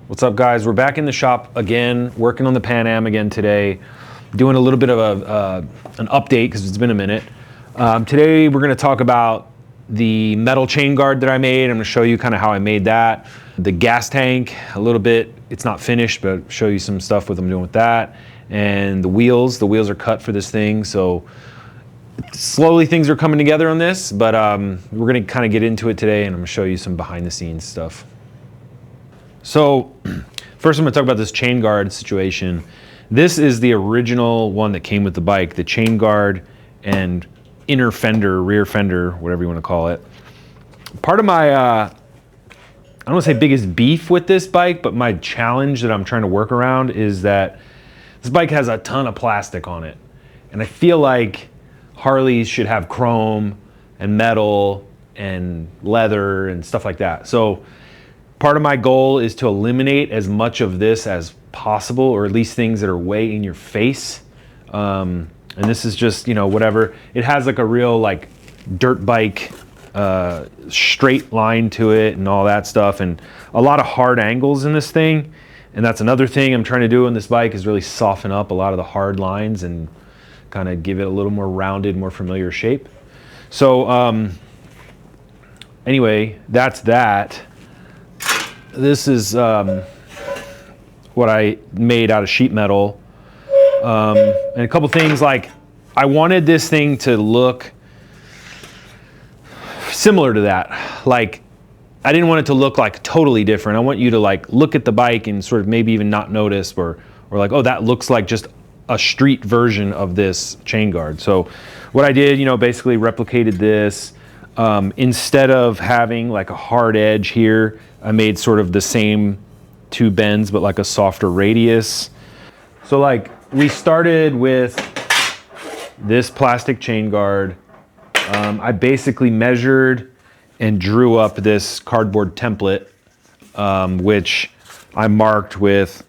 What's up, guys? We're back in the shop again, working on the Pan Am again today, doing a little bit of an update because it's been a minute. Today we're going to talk about the metal chain guard that I made. I'm going to show you kind of how I made that. The gas tank, a little bit, it's not finished, but show you some stuff what I'm doing with that. And the wheels are cut for this thing, so slowly things are coming together on this, but we're going to kind of get into it today, and I'm going to show you some behind the scenes stuff. So first I'm going to talk about this chain guard situation. This is the original one that came with the bike, the chain guard and inner fender, rear fender, whatever you want to call it. Part of my, I don't want to say biggest beef with this bike, but my challenge that I'm trying to work around is that this bike has a ton of plastic on it. And I feel like Harleys should have chrome and metal and leather and stuff like that. So part of my goal is to eliminate as much of this as possible, or at least things that are way in your face. And this is just, you know, whatever. It has like a real like dirt bike straight line to it and all that stuff, and a lot of hard angles in this thing. And that's another thing I'm trying to do on this bike, is really soften up a lot of the hard lines and kind of give it a little more rounded, more familiar shape. So anyway, that's that. This is what I made out of sheet metal. And a couple things, like I wanted this thing to look similar to that. Like I didn't want it to look like totally different. I want you to like look at the bike and sort of maybe even not notice, or like, oh, that looks like just a street version of this chain guard. So what I did, you know, basically replicated this. Instead of having like a hard edge here, I made sort of the same two bends, but like a softer radius. So like we started with this plastic chain guard. I basically measured and drew up this cardboard template, which I marked with,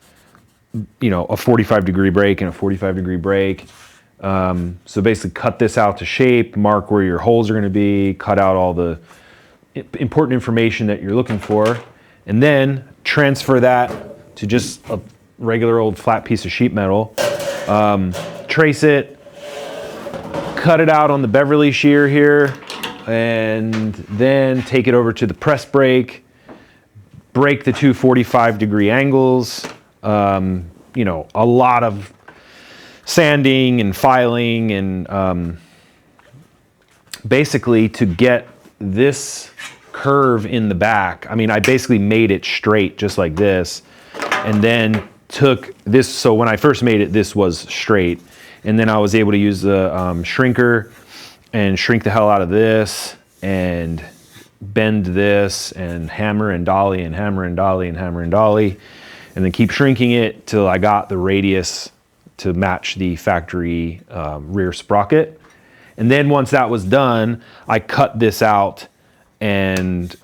you know, a 45-degree break and a 45-degree break. So basically cut this out to shape, mark where your holes are going to be, cut out all the important information that you're looking for, and then transfer that to just a regular old flat piece of sheet metal. Trace it, cut it out on the Beverly shear here, and then take it over to the press brake, break the two 45-degree angles. You know, a lot of sanding and filing, and basically to get this curve in the back. I mean, I basically made it straight just like this, and then took this. So when I first made it, this was straight, and then I was able to use the shrinker and shrink the hell out of this and bend this and hammer and dolly and hammer and dolly and hammer and dolly, and then keep shrinking it till I got the radius to match the factory rear sprocket. And then once that was done, I cut this out and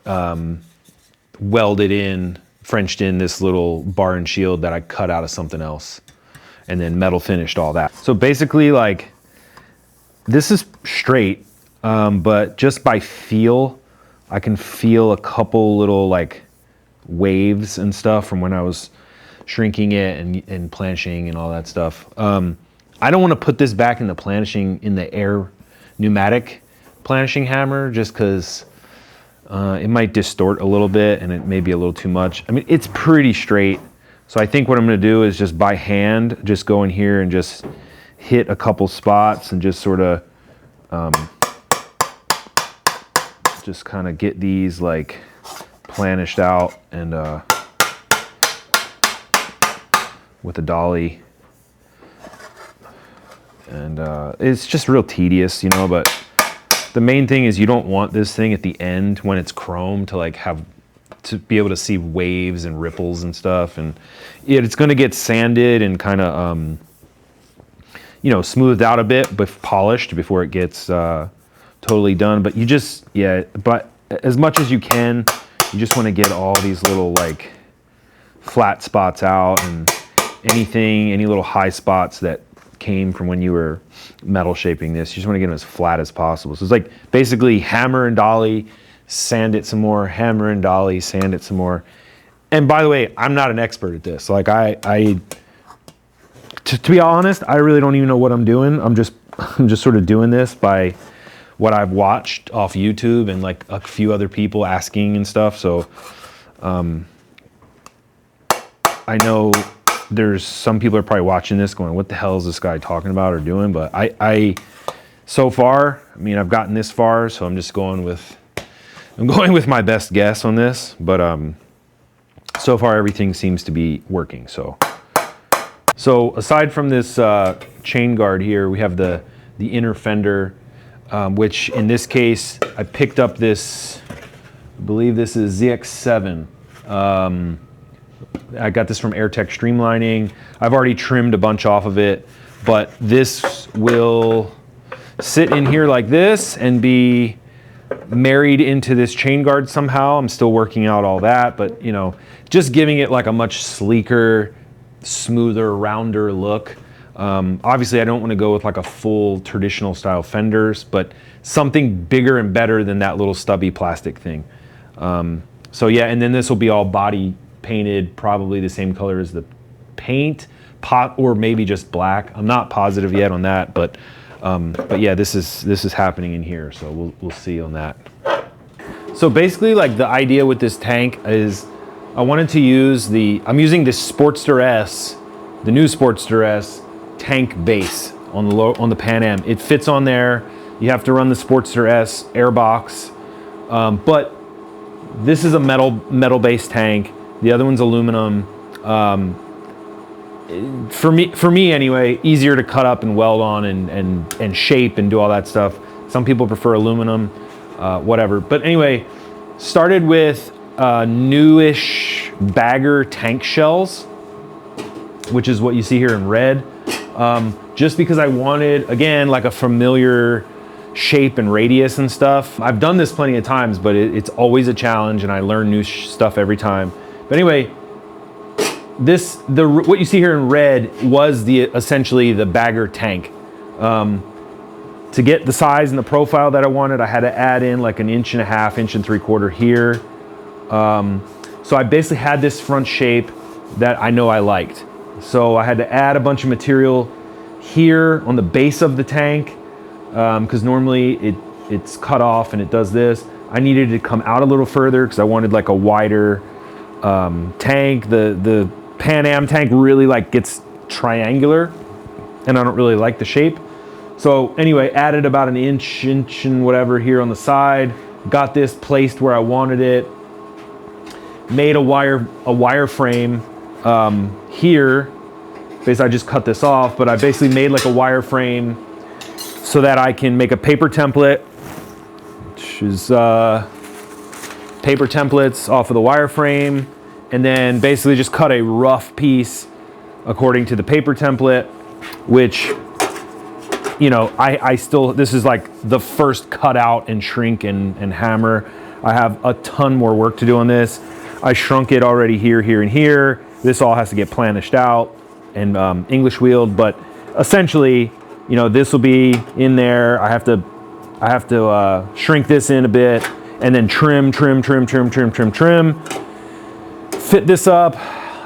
welded in, Frenched in this little bar and shield that I cut out of something else, and then metal finished all that. So basically, like, this is straight, but just by feel, I can feel a couple little like waves and stuff from when I was shrinking it and planishing and all that stuff. I don't want to put this back in the planishing, in the air pneumatic planishing hammer, just because it might distort a little bit and it may be a little too much. I mean, it's pretty straight. So I think what I'm going to do is just by hand, just go in here and just hit a couple spots and just sort of just kind of get these like planished out, and with a dolly. And it's just real tedious, you know, but the main thing is you don't want this thing at the end when it's chrome to like have to be able to see waves and ripples and stuff, and it's going to get sanded and kind of you know, smoothed out a bit, but polished before it gets totally done. But you just, yeah, but as much as you can, you just want to get all these little like flat spots out, and any little high spots that came from when you were metal shaping this. You just want to get them as flat as possible. So it's like basically hammer and dolly, sand it some more, hammer and dolly, sand it some more. and by the way, I'm not an expert at this. Like to be honest, I really don't even know what I'm doing. I'm just sort of doing this by what I've watched off YouTube and like a few other people asking and stuff. So I know there's some people are probably watching this going, what the hell is this guy talking about or doing? But I so far, I mean, I've gotten this far, so I'm going with my best guess on this. But so far everything seems to be working. So aside from this chain guard here, we have the inner fender, which in this case, I picked up this, I believe this is ZX7. I got this from AirTech Streamlining. I've already trimmed a bunch off of it, but this will sit in here like this and be married into this chain guard somehow. I'm still working out all that, but you know, just giving it like a much sleeker, smoother, rounder look. Obviously I don't want to go with like a full traditional style fenders, but something bigger and better than that little stubby plastic thing. So yeah, and then this will be all body painted, probably the same color as the paint, or maybe just black. I'm not positive yet on that, but yeah, this is happening in here, so we'll see on that. So basically, like the idea with this tank is, I wanted to use I'm using this Sportster S, the new Sportster S tank base on the Pan Am. It fits on there. You have to run the Sportster S airbox, but this is a metal based tank. The other one's aluminum. For me anyway, easier to cut up and weld on and shape and do all that stuff. Some people prefer aluminum, whatever. But anyway, started with newish bagger tank shells, which is what you see here in red. Just because I wanted, again, like a familiar shape and radius and stuff. I've done this plenty of times, but it's always a challenge, and I learn new stuff every time. But anyway, what you see here in red was essentially the bagger tank. To get the size and the profile that I wanted, I had to add in like 1.5 inches, 1.75 inches here. So I basically had this front shape that I know I liked. So I had to add a bunch of material here on the base of the tank, because normally it's cut off and it does this. I needed it to come out a little further because I wanted like a wider tank. The Pan Am tank really like gets triangular, and I don't really like the shape. So anyway, added about 1 inch and whatever here on the side. Got this placed where I wanted it. Made a wire frame here. Basically, I just cut this off, but I basically made like a wire frame so that I can make a paper template, which is paper templates off of the wire frame, and then basically just cut a rough piece according to the paper template, which, you know, this is like the first cut out and shrink and hammer. I have a ton more work to do on this. I shrunk it already here, here, and here. This all has to get planished out and English wheeled, but essentially, you know, this will be in there. I have to shrink this in a bit and then trim. Fit this up.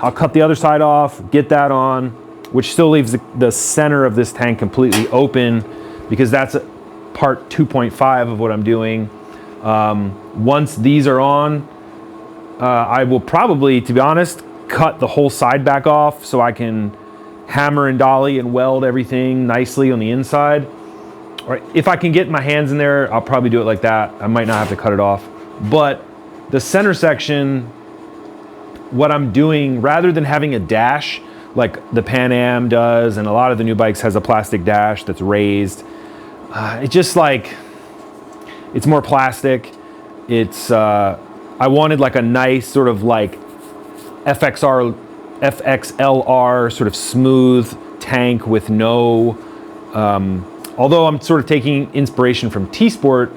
I'll cut the other side off, get that on, which still leaves the center of this tank completely open, because that's part 2.5 of what I'm doing. Once these are on, I will probably, to be honest, cut the whole side back off so I can hammer and dolly and weld everything nicely on the inside. Or if I can get my hands in there, I'll probably do it like that. I might not have to cut it off. But the center section, what I'm doing, rather than having a dash like the Pan Am does, and a lot of the new bikes has a plastic dash that's raised, it just like, it's more plastic. It's, I wanted like a nice sort of like FXLR sort of smooth tank with no, although I'm sort of taking inspiration from T-Sport,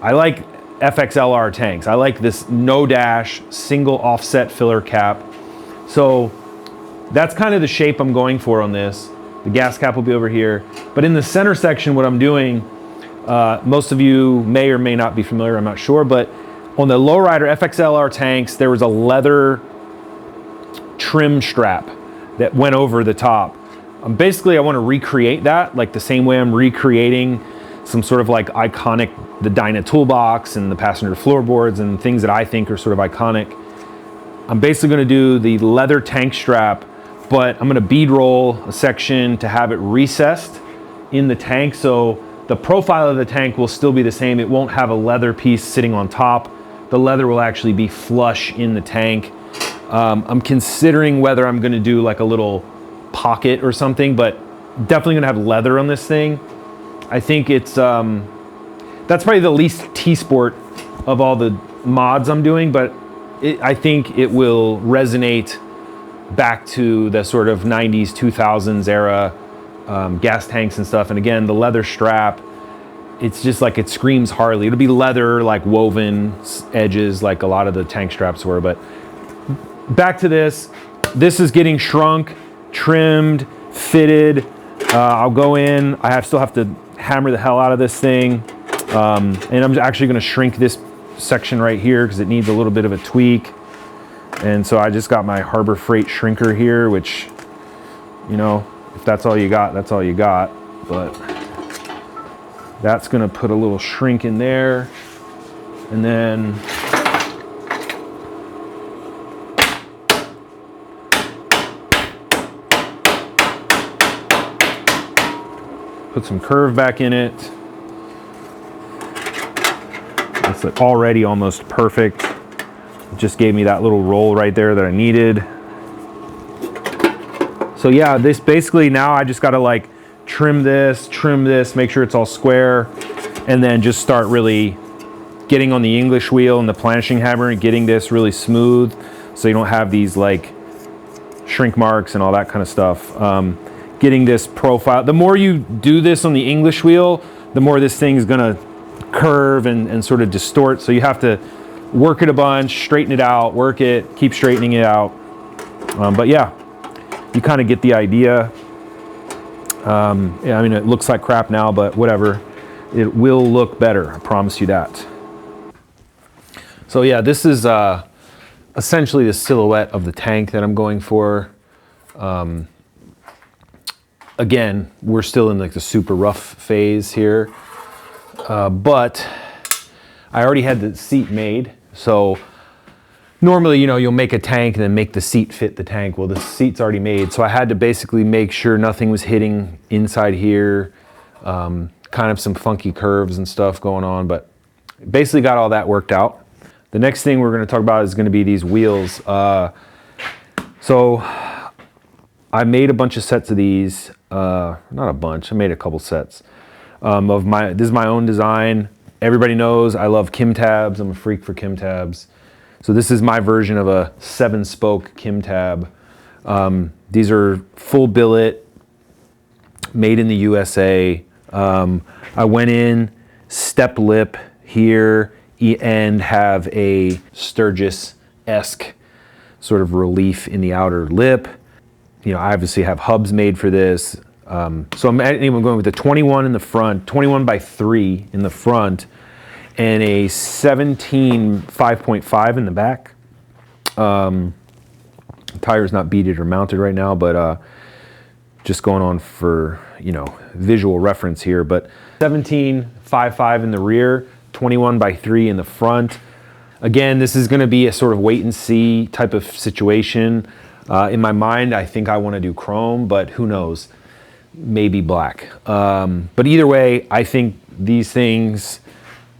I like FXLR tanks. I like this no dash, single offset filler cap. So that's kind of the shape I'm going for on this. The gas cap will be over here. But in the center section, what I'm doing, most of you may or may not be familiar, I'm not sure, but On the lowrider FXLR tanks, there was a leather trim strap that went over the top. Basically, I want to recreate that, like the same way I'm recreating some sort of like iconic, the Dyna toolbox and the passenger floorboards and things that I think are sort of iconic. I'm basically going to do the leather tank strap, but I'm going to bead roll a section to have it recessed in the tank, so the profile of the tank will still be the same. It won't have a leather piece sitting on top. The leather will actually be flush in the tank. I'm considering whether I'm going to do like a little pocket or something, but definitely going to have leather on this thing. I think it's that's probably the least T-Sport of all the mods I'm doing, but I think it will resonate back to the sort of 90s, 2000s era gas tanks and stuff. And again, the leather strap, it's just like, it screams Harley. It'll be leather, like woven edges, like a lot of the tank straps were. But back to this. This is getting shrunk, trimmed, fitted. I'll go in. Still have to hammer the hell out of this thing. And I'm actually going to shrink this section right here because it needs a little bit of a tweak. And so I just got my Harbor Freight shrinker here, which, you know, if that's all you got, that's all you got. But that's going to put a little shrink in there. And then put some curve back in it. It's already almost perfect. It just gave me that little roll right there that I needed. So yeah, this basically now I just got to like trim this, make sure it's all square, and then just start really getting on the English wheel and the planishing hammer and getting this really smooth so you don't have these like shrink marks and all that kind of stuff. Getting this profile. The more you do this on the English wheel, the more this thing is gonna curve and sort of distort. So you have to work it a bunch, straighten it out, work it, keep straightening it out. But yeah, you kind of get the idea. Yeah, I mean, it looks like crap now, but whatever. It will look better, I promise you that. So yeah, this is essentially the silhouette of the tank that I'm going for. Again, we're still in like the super rough phase here, but I already had the seat made. So normally, you know, you'll make a tank and then make the seat fit the tank. Well, the seat's already made. So I had to basically make sure nothing was hitting inside here, kind of some funky curves and stuff going on, but basically got all that worked out. The next thing we're going to talk about is going to be these wheels. So I made a bunch of sets of these. Not a bunch, I made a couple sets this is my own design. Everybody knows I love Kim tabs. I'm a freak for Kim tabs. So this is my version of a 7-spoke Kim tab. These are full billet, made in the USA. I went in step lip here and have a Sturgis-esque sort of relief in the outer lip. You know, I obviously have hubs made for this. So I'm going with the 21 in the front, 21 by 3 in the front, and a 17 5.5 in the back. Tire's not beaded or mounted right now, but just going on for, you know, visual reference here. But 17 5.5 in the rear, 21 by 3 in the front. Again, this is going to be a sort of wait and see type of situation. In my mind, I think I want to do chrome, but who knows? Maybe black. But either way, I think these things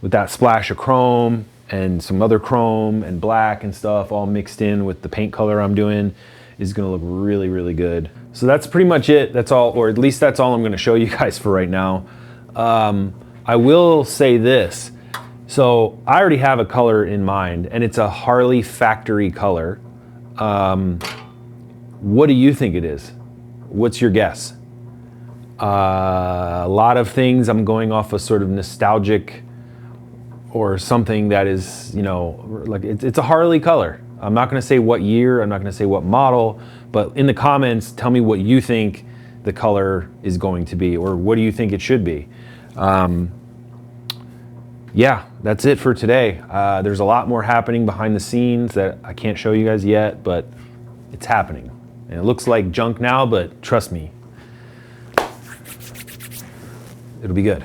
with that splash of chrome and some other chrome and black and stuff all mixed in with the paint color I'm doing is going to look really, really good. So that's pretty much it. That's all, or at least that's all I'm going to show you guys for right now. I will say this. So I already have a color in mind, and it's a Harley factory color. What do you think it is? What's your guess? A lot of things I'm going off a sort of nostalgic or something that is, you know, like it's a Harley color. I'm not going to say what year, I'm not going to say what model, but in the comments, tell me what you think the color is going to be, or what do you think it should be. yeah, that's it for today. There's a lot more happening behind the scenes that I can't show you guys yet, but it's happening. And it looks like junk now, but trust me, it'll be good.